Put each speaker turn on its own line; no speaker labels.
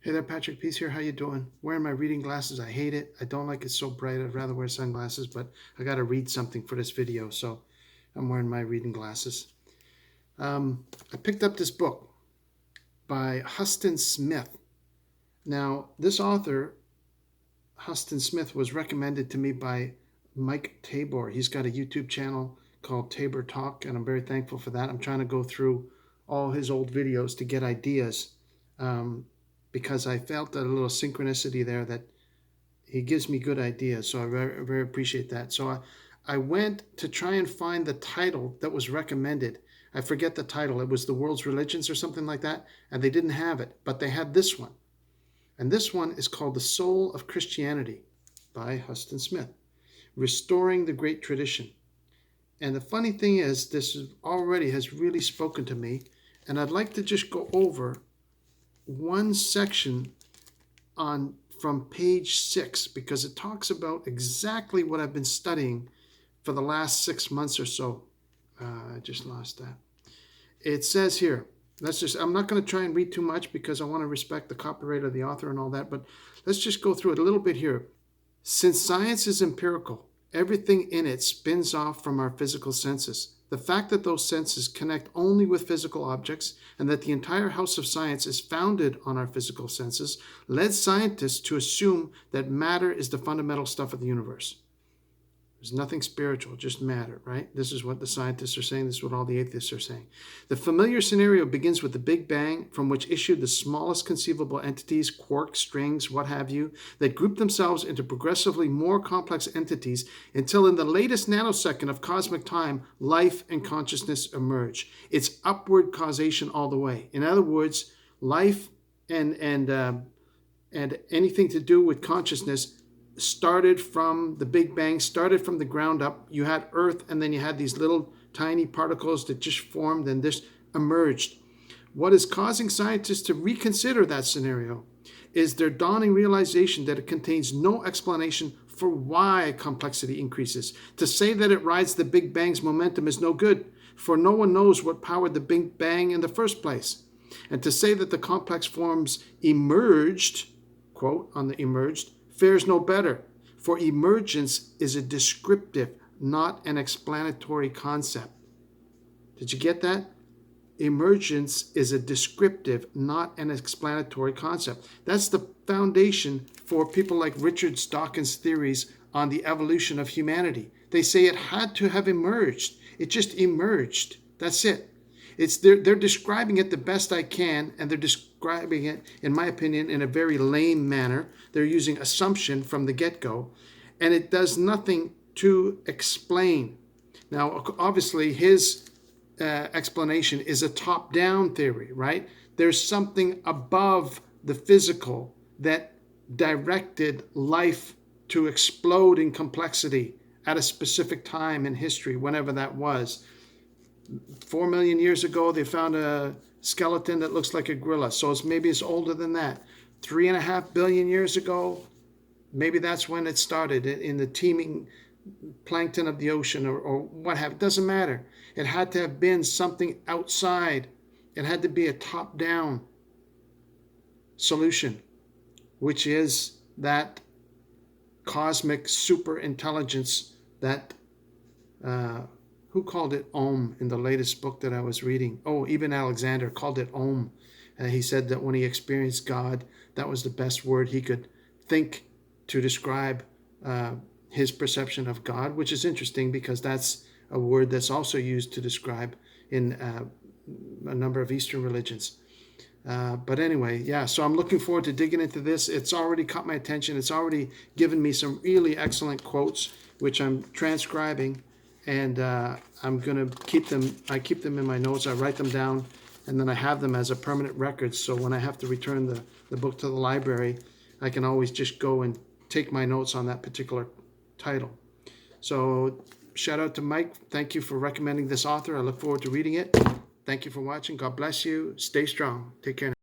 Hey there, Patrick Peace here. How you doing? Wearing my reading glasses. I hate it. I don't like it so bright. I'd rather wear sunglasses, but I got to read something for this video, so I'm wearing my reading glasses. I picked up this book by Huston Smith. Now, this author, Huston Smith, was recommended to me by Mike Tabor. He's got a YouTube channel called Tabor Talk, and I'm very thankful for that. I'm trying to go through all his old videos to get ideas. Because I felt a little synchronicity there that he gives me good ideas. So I very, very appreciate that. So I went to try and find the title that was recommended. I forget the title. It was The World's Religions or something like that. And they didn't have it, but they had this one. And this one is called The Soul of Christianity by Huston Smith, Restoring the Great Tradition. And the funny thing is, this already has really spoken to me. And I'd like to just go over one section from page 6 because it talks about exactly what I've been studying for the last 6 months or so. I just lost that. It says here, I'm not going to try and read too much because I want to respect the copyright of the author and all that, but let's just go through it a little bit here. Since science is empirical, everything in it spins off from our physical senses. The fact that those senses connect only with physical objects and that the entire house of science is founded on our physical senses led scientists to assume that matter is the fundamental stuff of the universe. There's nothing spiritual, just matter, right? This is what the scientists are saying. This is what all the atheists are saying. The familiar scenario begins with the Big Bang, from which issued the smallest conceivable entities, quarks, strings, what have you, that group themselves into progressively more complex entities until in the latest nanosecond of cosmic time, life and consciousness emerge. It's upward causation all the way. In other words, life and anything to do with consciousness started from the Big Bang, started from the ground up. You had Earth, and then you had these little tiny particles that just formed and this emerged. What is causing scientists to reconsider that scenario is their dawning realization that it contains no explanation for why complexity increases. To say that it rides the Big Bang's momentum is no good, for no one knows what powered the Big Bang in the first place. And to say that the complex forms emerged, quote, on the emerged, fares no better, for emergence is a descriptive, not an explanatory concept. Did you get that? Emergence is a descriptive, not an explanatory concept. That's the foundation for people like Richard Dawkins' theories on the evolution of humanity. They say it had to have emerged. It just emerged. That's it. They're describing it the best I can, and they're describing it, in my opinion, in a very lame manner. They're using assumption from the get-go, and it does nothing to explain. Now, obviously, his explanation is a top-down theory, right? There's something above the physical that directed life to explode in complexity at a specific time in history, whenever that was. 4 million years ago, they found a skeleton that looks like a gorilla. So maybe it's older than that. 3.5 billion years ago, maybe that's when it started in the teeming plankton of the ocean or what have. It doesn't matter. It had to have been something outside. It had to be a top-down solution, which is that cosmic super intelligence that who called it Om in the latest book that I was reading? Oh, Ibn Alexander called it Om. He said that when he experienced God, that was the best word he could think to describe his perception of God, which is interesting because that's a word that's also used to describe in a number of Eastern religions. But anyway, yeah, so I'm looking forward to digging into this. It's already caught my attention. It's already given me some really excellent quotes, which I'm transcribing. And I'm going to keep them. I keep them in my notes. I write them down, and then I have them as a permanent record. So when I have to return the book to the library, I can always just go and take my notes on that particular title. So shout out to Mike. Thank you for recommending this author. I look forward to reading it. Thank you for watching. God bless you. Stay strong. Take care now.